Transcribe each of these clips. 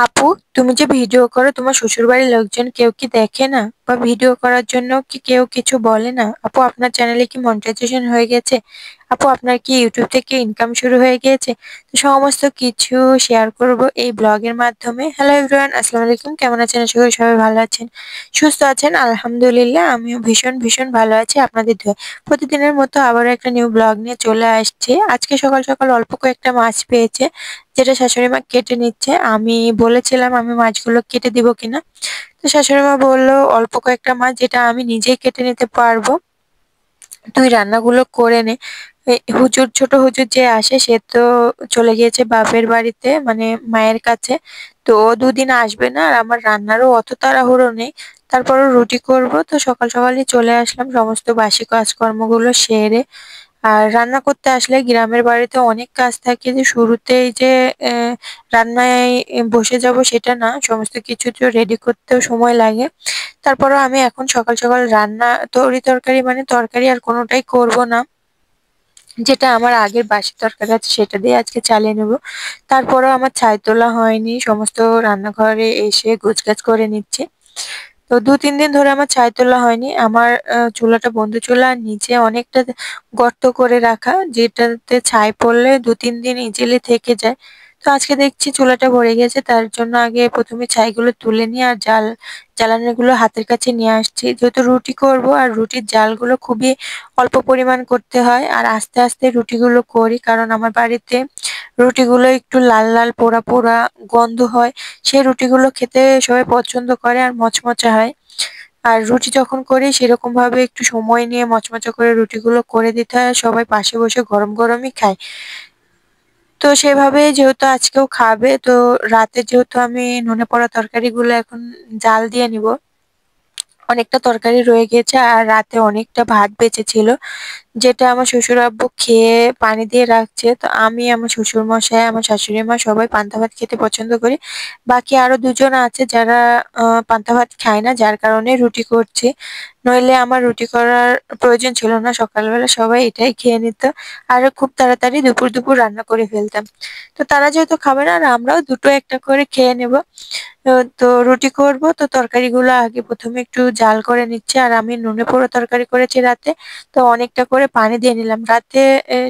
আপু, তুমি যে ভিডিও করো তোমার শ্বশুরবাড়ির লোকজন কেউ কি দেখে না? বা ভিডিও করার জন্য কি কেউ কিছু বলে না? আপু, আপনার চ্যানেলে কি মনিটাইজেশন হয়ে গেছে? আপু, আপনার কি ইউটিউব থেকে ইনকাম শুরু হয়ে গিয়েছে? তো সমস্ত কিছু শেয়ার করব এই ব্লগের মাধ্যমে। হ্যালো এভরিওয়ান, আসসালামু আলাইকুম। কেমন আছেন? আশা করি সবাই ভালো আছেন, সুস্থ আছেন। আলহামদুলিল্লাহ, আমিও ভীষণ ভীষণ ভালো আছি আপনাদের দোয়ায়। প্রতিদিনের মতো আবারও একটা নিউ ব্লগ নিয়ে চলে আসছি। আজকে সকাল সকাল অল্প কয়েকটা মাছ পেয়েছে, যেটা শাশুড়ি মা কেটে নিচ্ছে। আমি বলেছিলাম আমি মাছগুলো কেটে দিব কিনা, তো শাশুড়ি মা বললো অল্প কয়েকটা মাছ যেটা আমি নিজেই কেটে নিতে পারবো, তুই রান্নাগুলো করে নে। হুজুর, ছোট হুজুর যে আসে সে তো চলে গিয়েছে বাপের বাড়িতে, মানে মায়ের কাছে। তো ও দুদিন আসবে না, আর আমার রান্নারও অত তাড়াহুড়ো নেই। তারপরও রুটি করব, তো সকাল সকালই চলে আসলাম সমস্ত বাসি কাজকর্মগুলো সেরে। আর রান্না করতে আসলে গ্রামের বাড়িতে অনেক কাজ থাকে, যে শুরুতেই যে রান্নায় বসে যাব সেটা না, সমস্ত কিছু তো রেডি করতেও সময় লাগে। তারপরেও আমি এখন সকাল সকাল রান্না তরকারি মানে তরকারি আর কোনোটাই করব না, যেটা আমার আগের বাসি তরকারি আছে সেটা দিয়ে আজকে চালিয়ে নেব। তারপরেও আমার ছাই তোলা হয়নি, সমস্ত রান্নাঘরে এসে গোছগাছ করে নিচ্ছে। তো ২-৩ দিন ধরে আমার ছাই তোলা হয়নি। আমার চুলাটা বন্ধ চুলা, আর নিচে অনেকটা গর্ত করে রাখা, যেটাতে ছাই পড়লে ২-৩ দিন ইজিলি থেকে যায়। তো আজকে দেখছি চুলাটা ভরে গেছে, তার জন্য আগে ১ম এ ছাইগুলো তুলে নিয়ে আর জ্বালানিগুলো হাতের কাছে নিয়ে আসছি। যেহেতু রুটি করব, আর রুটির জালগুলো খুবই অল্প পরিমাণ করতে হয়, আর আস্তে আস্তে রুটিগুলো করি, কারণ আমার বাড়িতে রুটিগুলো একটু লাল লাল পোড়া পোড়া গন্ধ হয়। সেই রুটিগুলো খেতে সবাই পছন্দ করে আর মচমচে হয়। আর রুটি যখন করি সেরকম ভাবে একটু সময় নিয়ে মচমচে করে রুটিগুলো করে দিতে হয়, সবাই পাশে বসে গরম গরমই খায়। তো সেভাবে যেহেতু আজকেও খাবে, তো রাতে যেহেতু আমি নুনে পোড়া তরকারিগুলো এখন জাল দিয়ে নিব। অনেকটা তরকারি রয়ে গেছে, আর রাতে অনেকটা ভাত বেঁচেছিল, যেটা আমার শ্বশুর আব্বু খেয়ে পানি দিয়ে রাখছে। তো আমি, আমার শ্বশুর মশাই, আমার শাশুড়ি মা সবাই পান্তা ভাত খেতে পছন্দ করি। বাকি আরো দুজন আছে যারা পান্তা ভাত খায় না, যার কারণে রুটি করছি। নইলে আমার রুটি করার প্রয়োজন ছিল না, সকালবেলা সবাই এটাই খেয়ে নিত। আর খুব তাড়াতাড়ি দুপুর দুপুর রান্না করে ফেলতাম। তো তারা যেহেতু খাবে না, আর আমরাও দুটো একটা করে খেয়ে নেব। তো রুটি করব, তো তরকারিগুলো আগে ১ম এ একটু জাল করে নিচ্ছি। আর আমি নুনে পোড়া তরকারি করেছি রাতে, তো অনেকটা করে পানি দিয়ে নিলাম। রাতে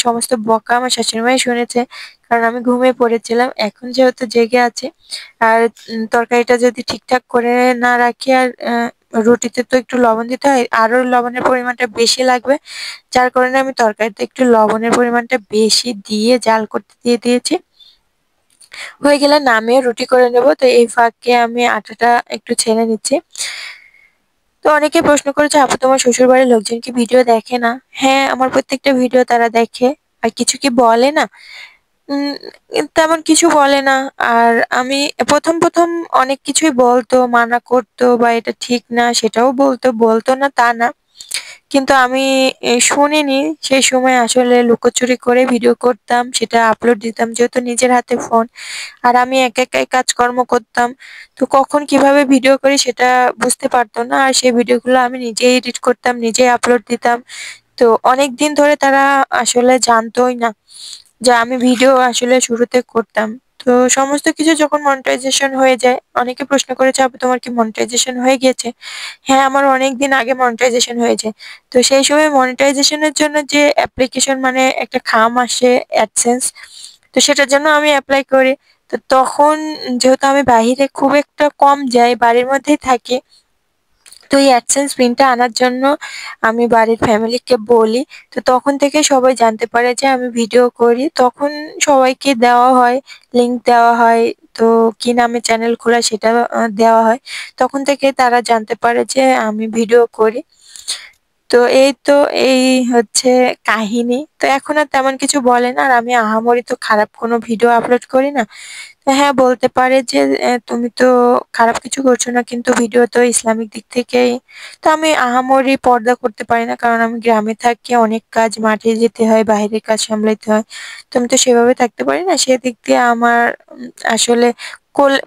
সমস্ত বকা আমার শাশুড়ি মাই শুনেছে, কারণ আমি ঘুমিয়ে পড়েছিলাম। এখন যেহেতু জেগে আছি, আর তরকারিটা যদি ঠিকঠাক করে না রাখি, আর রুটিতে তো একটু লবণ দিতে হয়, আরো লবণের পরিমাণটা বেশি লাগবে। যার কারণে আমি তরকারিতে একটু লবণের পরিমাণটা বেশি দিয়ে জাল করতে দিয়ে দিয়েছি। হয়ে গেলে নামিয়ে রুটি করে নেব। তো এই ফাঁকে আমি আটাটা একটু ছেনে নিচ্ছি। তো অনেকে প্রশ্ন করেছে, আপু তোমার শ্বশুর বাড়ির লোকজন কি ভিডিও দেখে না? হ্যাঁ, আমার প্রত্যেকটা ভিডিও তারা দেখে। আর কিছু কি বলে না? উম তেমন কিছু বলে না। আর আমি ১ম অনেক কিছুই বলতো, মানা করতো, বা এটা ঠিক না সেটাও বলতো না তা না। কিন্তু আমি শুনিনি। সেই সময় আসলে লুকোচুরি করে ভিডিও করতাম, সেটা আপলোড দিতাম, যেহেতু নিজের হাতে ফোন। আর আমি একাই কাজকর্ম করতাম। তো কখন কিভাবে ভিডিও করি সেটা বুঝতে পারতো না। আর সেই ভিডিওগুলো আমি নিজেই এডিট করতাম, নিজেই আপলোড দিতাম। তো অনেকদিন ধরে তারা আসলে জানতোই না যে আমি ভিডিও আসলে শুরুতে করতাম। তো সমস্ত কিছু যখন মনিটাইজেশন হয়ে যায়, অনেকে প্রশ্ন করেছে, আপু তোমার কি মনিটাইজেশন হয়ে গিয়েছে? হ্যাঁ, আমার অনেকদিন আগে মনিটাইজেশন হয়েছে। তো সেই সময় মনিটাইজেশনের জন্য যে অ্যাপ্লিকেশন, মানে একটা খাম আসে অ্যাডসেন্স, তো সেটার জন্য আমি এপ্লাই করি। তো তখন যেহেতু আমি বাহিরে খুব একটা কম যাই, বাড়ির মধ্যেই থাকি, তো এই অ্যাডসেন্স পিনটা আনার জন্য আমি বাড়ির ফ্যামিলিকে বলি। তো তখন থেকে সবাই জানতে পারে যে আমি ভিডিও করি। তখন সবাইকে দেওয়া হয়, লিংক দেওয়া হয়। তো কি নামে চ্যানেল খোলা সেটা দেওয়া হয়। তখন থেকে তারা জানতে পারে যে আমি ভিডিও করি। তো এই হচ্ছে কাহিনী। তো এখন আর তেমন কিছু বলে না, আর আমি আহামরি তো খারাপ কোনো ভিডিও আপলোড করি না। তো হ্যাঁ, বলতে পারে যে তুমি তো খারাপ কিছু করছো না, কিন্তু ভিডিও তো ইসলামিক দিক থেকেই। তো আমি আহামরি পর্দা করতে পারি না, কারণ আমি গ্রামে থাকি, অনেক কাজ, মাঠে যেতে হয়, বাইরের কাজ সামলাইতে হয়। তো আমি তো সেভাবে থাকতে পারি না। সেদিক দিয়ে আমার আসলে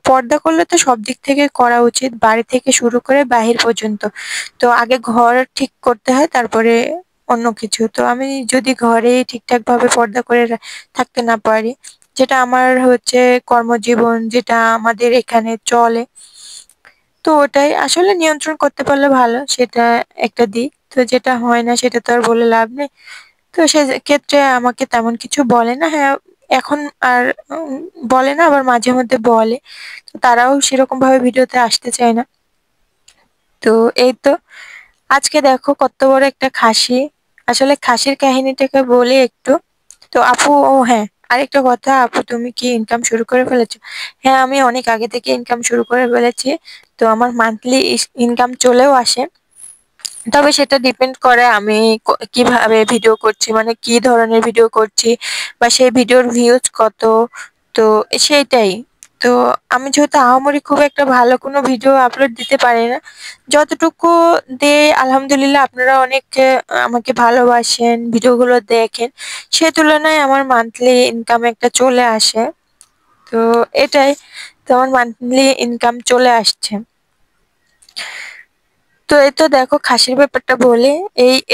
পর্দা করলে তো সব দিক থেকে করা উচিত, বাড়ি থেকে শুরু করে বাহির পর্যন্ত। তো আগে ঘর ঠিক করতে হয়, তারপরে অন্য কিছু। তো আমি যদি ঘরে ঠিকঠাক ভাবে পর্দা করে থাকতে না পারি, যেটা আমার হচ্ছে কর্মজীবন, যেটা আমাদের এখানে চলে। তো ওটাই আসলে নিয়ন্ত্রণ করতে পারলে ভালো, সেটা একটা দিক। তো যেটা হয় না সেটা তো আর বলে লাভ নেই। তো সে ক্ষেত্রে আমাকে তেমন কিছু বলে না। হ্যাঁ, এখন আর বলে না, আবার মাঝে মধ্যে বলে। তো তারাও সেরকম ভাবে ভিডিওতে আসতে চায় না। তো এই তো আজকে দেখো কত বড় একটা খাসি। আসলে খাসির কাহিনীটাকে বলি একটু। তো আপু, ও হ্যাঁ, আরেকটা কথা, আপু তুমি কি ইনকাম শুরু করে ফেলেছো? হ্যাঁ, আমি অনেক আগে থেকে ইনকাম শুরু করে ফেলেছি। তো আমার মান্থলি ইনকাম চলেও আসে। তবে সেটা ডিপেন্ড করে আমি কিভাবে ভিডিও করছি, মানে কি ধরনের ভিডিও করছি, বা সেই ভিডিওর ভিউজ কত। তো সেইটাই। তো আমি যেহেতু আহামরি খুব একটা ভালো কোনো ভিডিও আপলোড দিতে পারি না, যতটুকু দেই আলহামদুলিল্লাহ আপনারা অনেক আমাকে ভালোবাসেন, ভিডিওগুলো দেখেন, সে তুলনায় আমার মান্থলি ইনকাম একটা চলে আসে। তো এটাই। তো আমার মান্থলি ইনকাম চলে আসছে। তো এই তো দেখো খাসির ব্যাপারটা বলে,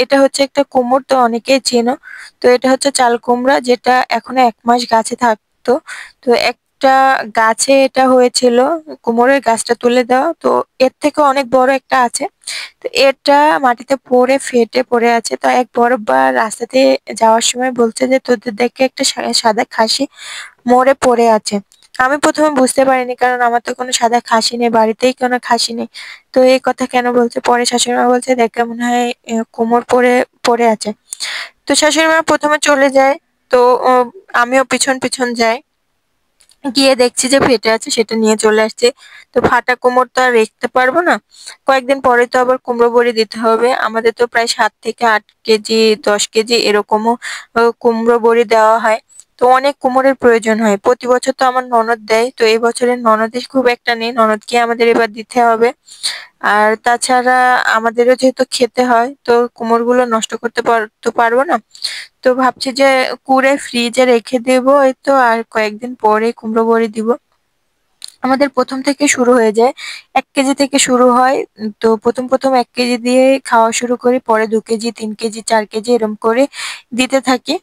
এটা হচ্ছে একটা কুমড়, তো অনেকেই চেনো। তো এটা হচ্ছে চাল কুমড়া, যেটা এখনো 1 মাস গাছে থাকতো। তো একটা গাছে এটা হয়েছিল, কুমড়ের গাছটা তুলে দেওয়া। তো এর থেকে অনেক বড় একটা আছে। তো এটা মাটিতে পড়ে ফেটে পড়ে আছে। তো এক বড়বার রাস্তাতে যাওয়ার সময় বলছে যে তোদের দেখে একটা সাদা খাসি মরে পড়ে আছে। আমি ১ম এ বুঝতে পারিনি, কারণ আমার তো কোনো সাদা খাসি নেই, বাড়িতেই কোনো খাসি নেই। তো এই কথা কেন বলছে? পরে শাশুড়ি মা বলছে, "দেখে মনে হয় কোমর পড়ে পড়ে আছে।" তো শাশুড়ি মা ১ম এ চলে যায়। তো ও আমিও পিছন, পিছন যাই। গিয়ে দেখছি যে ফেটে আছে, সেটা নিয়ে চলে আসছি। তো ফাটা কোমর তো আর রেখতে পারবো না। কয়েকদিন পরে তো আবার কুমড়ো বড়ি দিতে হবে। আমাদের তো প্রায় ৭ থেকে ৮ কেজি, ১০ কেজি এরকমও কুমড়ো বড়ি দেওয়া হয়। তো অনেক কুমড়োর প্রয়োজন হয়। প্রতি বছর তো আমার ননদ দেয়। তো এই বছরের ননদের খুব একটা নেই। ননদকে আমাদের এবার দিতে হবে। আর তাছাড়া আমাদেরও যেহেতু খেতে হয়, তো কুমড়গুলো নষ্ট করতে তো পারবো না। তো ভাবছি যে কুড়ে ফ্রিজে রেখে দেবো, এই তো আর কয়েকদিন পরে কুমড়ো বড়ি দিব। আমাদের ১ম থেকে শুরু হয়ে যায়। ১ কেজি থেকে শুরু হয়। তো ১ম ১ কেজি দিয়ে খাওয়া শুরু করি। পরে ২ কেজি, ৩ কেজি, ৪ কেজি এরকম করে দিতে থাকি।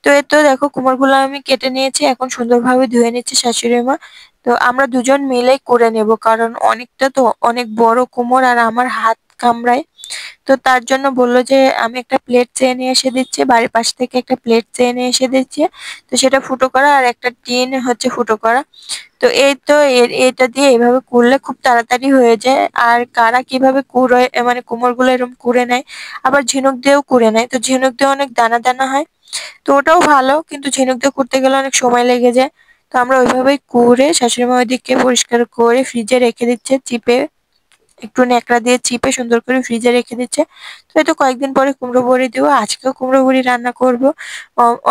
তো এই তো দেখো কুমড়গুলো আমি কেটে নিয়েছি। এখন সুন্দরভাবে ধুয়ে নিচ্ছে শাশুড়ি মা। তো আমরা দুজন মিলেই করে নেব। কারণ অনেকটা তো, অনেক বড় কুমড়, আর আমার হাত কামড়ায়। তো তার জন্য বলল যে আমি একটা প্লেট চেয়ে নিয়ে এসে দিচ্ছি। বাড়ির পাশ থেকে একটা প্লেট চেয়ে নিয়ে এসে দিচ্ছি। তো সেটা ফুটো করা, আর একটা টিন হচ্ছে ফুটো করা। তো এই তো এটা দিয়ে এভাবে করলে খুব তাড়াতাড়ি হয়ে যায়। আর কারা কিভাবে কুড়োয়, মানে কুমড়গুলো এরকম কুড়ে নেয়, আবার ঝিনুক দিয়েও কুড়ে নেয়। তো ঝিনুক দিয়ে অনেক দানা দানা হয়। তো ওটাও ভালো, কিন্তু ঝিনুক দিয়ে কুড়তে গেলে অনেক সময় লেগে যায়। তো আমরা ওইভাবেই কুড়ে শাশুড়ি মা ওইদিকে পরিষ্কার করে ফ্রিজে রেখে দিচ্ছে চিপে, একটু ন্যাকড়া দিয়ে চিপে সুন্দর করে ফ্রিজে রেখে দিচ্ছে। তো এই তো কয়েকদিন পরে কুমড়ো বড়ি দেবো। আজকেও কুমড়ো বড়ি রান্না করব।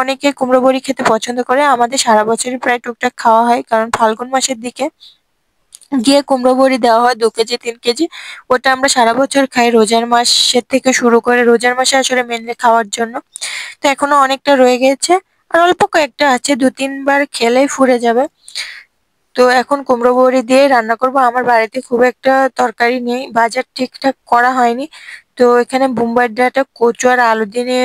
অনেকে কুমড়ো বড়ি খেতে পছন্দ করে। আমাদের সারা বছরই প্রায় টুকটাক খাওয়া হয়, কারণ ফাল্গুন মাসের দিকে গিয়ে কুমড়ো বড়ি দেওয়া হয় ২ কেজি, ৩ কেজি। ওটা আমরা সারা বছর খাই, রোজার মাসের থেকে শুরু করে। রোজার মাসে আসলে মেনলি খাওয়ার জন্য। তো এখনো অনেকটা রয়ে গেছে। আর অল্প কয়েকটা আছে, ২-৩ বার খেলেই ফুরে যাবে। তো এখন কুমড়ো বড়ি দিয়েই রান্না করব। আমার বাড়িতে খুব একটা তরকারি নেই, বাজার ঠিকঠাক করা হয়নি। তো এখানে বোম্বাই ডাঁটা, কচু আর আলু দিয়ে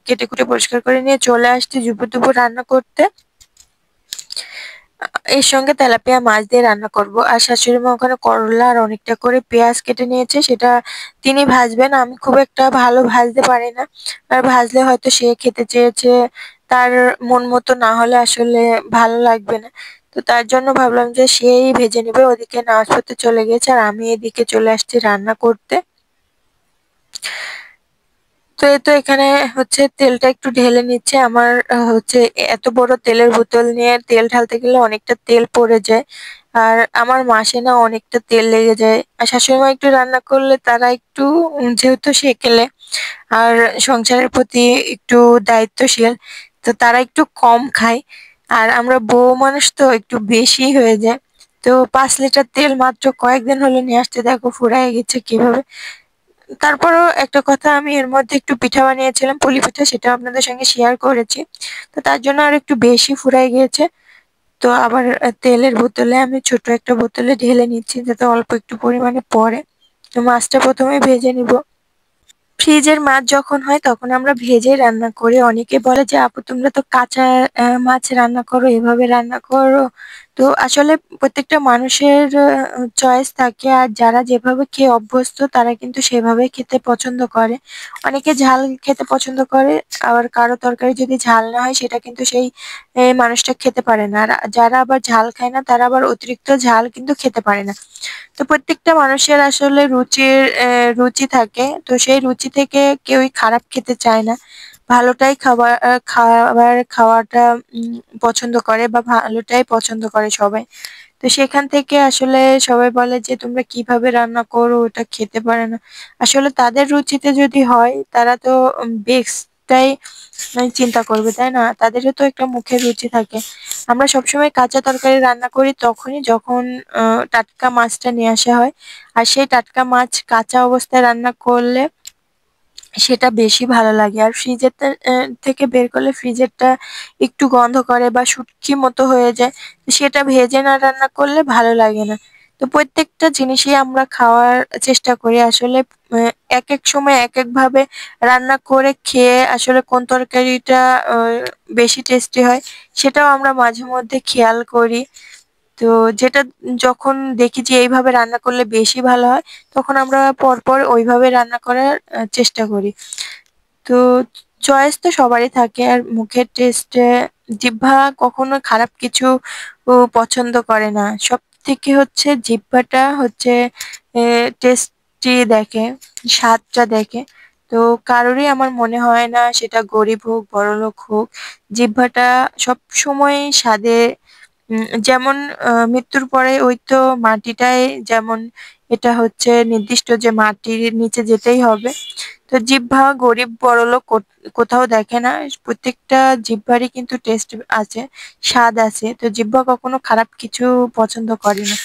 কেটে কুটে পরিষ্কার করে নিয়ে চলে আসছি দুপুর রান্না করতে। এর সঙ্গে তেলাপিয়া মাছ দিয়ে রান্না করব। আর শাশুড়ি মা ওখানে করলা আর অনেকটা করে পেঁয়াজ কেটে নিয়েছে, সেটা তিনি ভাজবেন। আমি খুব একটা ভালো ভাজতে পারি না। আর ভাজলে হয়তো সে খেতে চেয়েছে, তার মন মতো না হলে আসলে ভালো লাগবে না। তো তার জন্য ভাবলাম যে সেই ভেজে নেবে। ওদিকে নামাজ পড়তে চলে গেছে, আর আমি এদিকে চলে আসছি রান্না করতে। তো এই তো এখানে হচ্ছে তেলটা একটু ঢেলে নিচ্ছে। আমার হচ্ছে এত বড় তেলের বোতল নিয়ে তেল ঢালতে গেলে অনেকটা তেল পড়ে যায়। আর আমার মাসে না অনেকটা তেল লেগে যায়। আর শাশুড়ি মা একটু রান্না করলে তারা একটু যেহেতু সেকেলে আর সংসারের প্রতি একটু দায়িত্বশীল, তো তারা একটু কম খায়। আর আমরা বউ মানুষ তো একটু বেশি হয়ে যায়। তো ৫ লিটার তেল মাত্র কয়েকদিন হলো নিয়ে আসতে, দেখো ফুরায় গেছে কিভাবে। তারপরেও একটা কথা, আমি এর মধ্যে একটু পিঠা বানিয়েছিলাম, পুলি পিঠা, সেটা আপনাদের সঙ্গে শেয়ার করেছি। তো তার জন্য আর একটু বেশি ফুরায় গিয়েছে। তো আবার তেলের বোতলে আমি ছোট একটা বোতলে ঢেলে নিচ্ছি, যাতে অল্প একটু পরিমাণে পড়ে। তো মাছটা ১ম এ ভেজে নিব। ফ্রিজের মাছ যখন হয় তখন আমরা ভেজে রান্না করি। অনেকে বলে যে আপু তোমরা তো কাঁচা মাছ রান্না করো, এভাবে রান্না করো। তো আসলে প্রত্যেকটা মানুষের চয়েস থাকে, আর যারা যেভাবে খেয়ে অভ্যস্ত তারা কিন্তু সেভাবে খেতে পছন্দ করে। অনেকে ঝাল খেতে পছন্দ করে, আবার কারো তরকারি যদি ঝাল না হয় সেটা কিন্তু সেই মানুষটা খেতে পারে না। আর যারা আবার ঝাল খায় না তারা আবার অতিরিক্ত ঝাল কিন্তু খেতে পারে না। তো প্রত্যেকটা মানুষের আসলে রুচি থাকে, তো সেই রুচি থেকে কেউই খারাপ খেতে চায় না, ভালোটাই খাবার খাওয়াটা পছন্দ করে, বা ভালোটাই পছন্দ করে সবাই। তো সেখান থেকে আসলে সবাই বলে যে তোমরা কিভাবে রান্না করো, ওটা খেতে পারে না। আসলে তাদের রুচিতে যদি হয় তারা তো বেস্টটাই চিন্তা করবে, তাই না? তাদেরও তো একটা মুখের রুচি থাকে। আমরা সবসময় কাঁচা তরকারি রান্না করি তখনই যখন টাটকা মাছটা নিয়ে আসা হয়। আর সেই টাটকা মাছ কাঁচা অবস্থায় রান্না করলে সেটা বেশি ভালো লাগে। আর থেকে বের করলে ফ্রিজেরটা একটু গন্ধ করে বা শুটকি মতো হয়ে যায়। তো সেটা ভেজে না রান্না করলে ভালো লাগে না। তো প্রত্যেকটা জিনিসই আমরা খাওয়ার চেষ্টা করি। আসলে একেক সময় একেকভাবে রান্না করে খেয়ে আসলে কোন তরকারিটা আ বেশি টেস্টি হয় সেটাও আমরা মাঝে মধ্যে খেয়াল করি। তো যেটা যখন দেখি যে এইভাবে রান্না করলে বেশি ভালো হয়, তখন আমরা পরপর ওইভাবে রান্না করার চেষ্টা করি। তো চয়েস তো সবারই থাকে, আর মুখের টেস্টে জিহ্বা কখনো খারাপ কিছু পছন্দ করে না। সবথেকে হচ্ছে জিহ্বাটা হচ্ছে টেস্টি দেখে, স্বাদটা দেখে। তো কারোরই আমার মনে হয় না সেটা গরিব হোক, বড়লোক হোক, জিহ্বাটা সবসময় স্বাদে যেমন মৃত্যুর পরে ওই তো মাটিটাই যেমন, এটা হচ্ছে নির্দিষ্ট যে মাটির নিচে যেতেই হবে। তো জিহ্বা গরিব বড়লোক কোথাও দেখে না। প্রত্যেকটা জিহ্বারই কিন্তু টেস্ট আছে, স্বাদ আছে। তো জিহ্বা কখনো খারাপ কিছু পছন্দ করে না।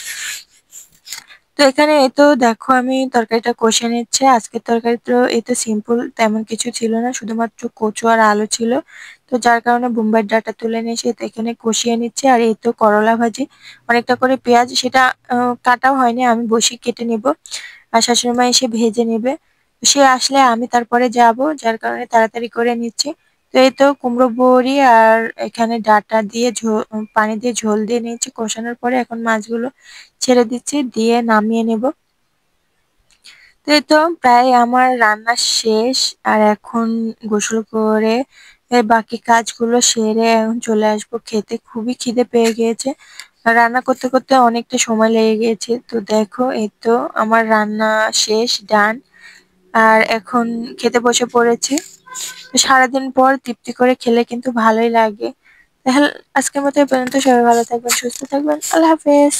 তো এখানে এই তো দেখো আমি তরকারিটা কষিয়ে নিচ্ছি। আজকের তরকারি তো এই তো সিম্পল, তেমন কিছু ছিল না, শুধুমাত্র কচু আর আলু ছিল। তো যার কারণে বোম্বাইয়ের ডাঁটা তুলে নিয়ে এসে তো এখানে কষিয়ে নিচ্ছে। আর এই তো করলা ভাজি, অনেকটা করে পেঁয়াজ, সেটা কাটাও হয়নি, আমি বসি কেটে নিব। আর শাশুড়ি মা এসে ভেজে নেবে। সে আসলে আমি তারপরে যাব, যার কারণে তাড়াতাড়ি করে নিচ্ছি। তো এই তো কুমড়ো বড়ি আর এখানে ডাঁটা দিয়ে পানি দিয়ে ঝোল দিয়ে নিয়েছি। কষানোর পরে এখন মাছগুলো ছেড়ে দিচ্ছি, দিয়ে নামিয়ে নেব। তো এই তো প্রায় আমার রান্না শেষ। আর এখন গোসল করে বাকি কাজগুলো সেরে এখন চলে আসবো খেতে। খুবই খিদে পেয়ে গিয়েছে। আর রান্না করতে করতে অনেকটা সময় লেগে গিয়েছে। তো দেখো এই তো আমার রান্না শেষ, ডান। আর এখন খেতে বসে পড়েছি। তো সারাদিন পর তৃপ্তি করে খেলে কিন্তু ভালোই লাগে। তাহলে আজকের মতো এই পর্যন্ত। সবাই ভালো থাকবেন, সুস্থ থাকবেন। আল্লাহ হাফেজ।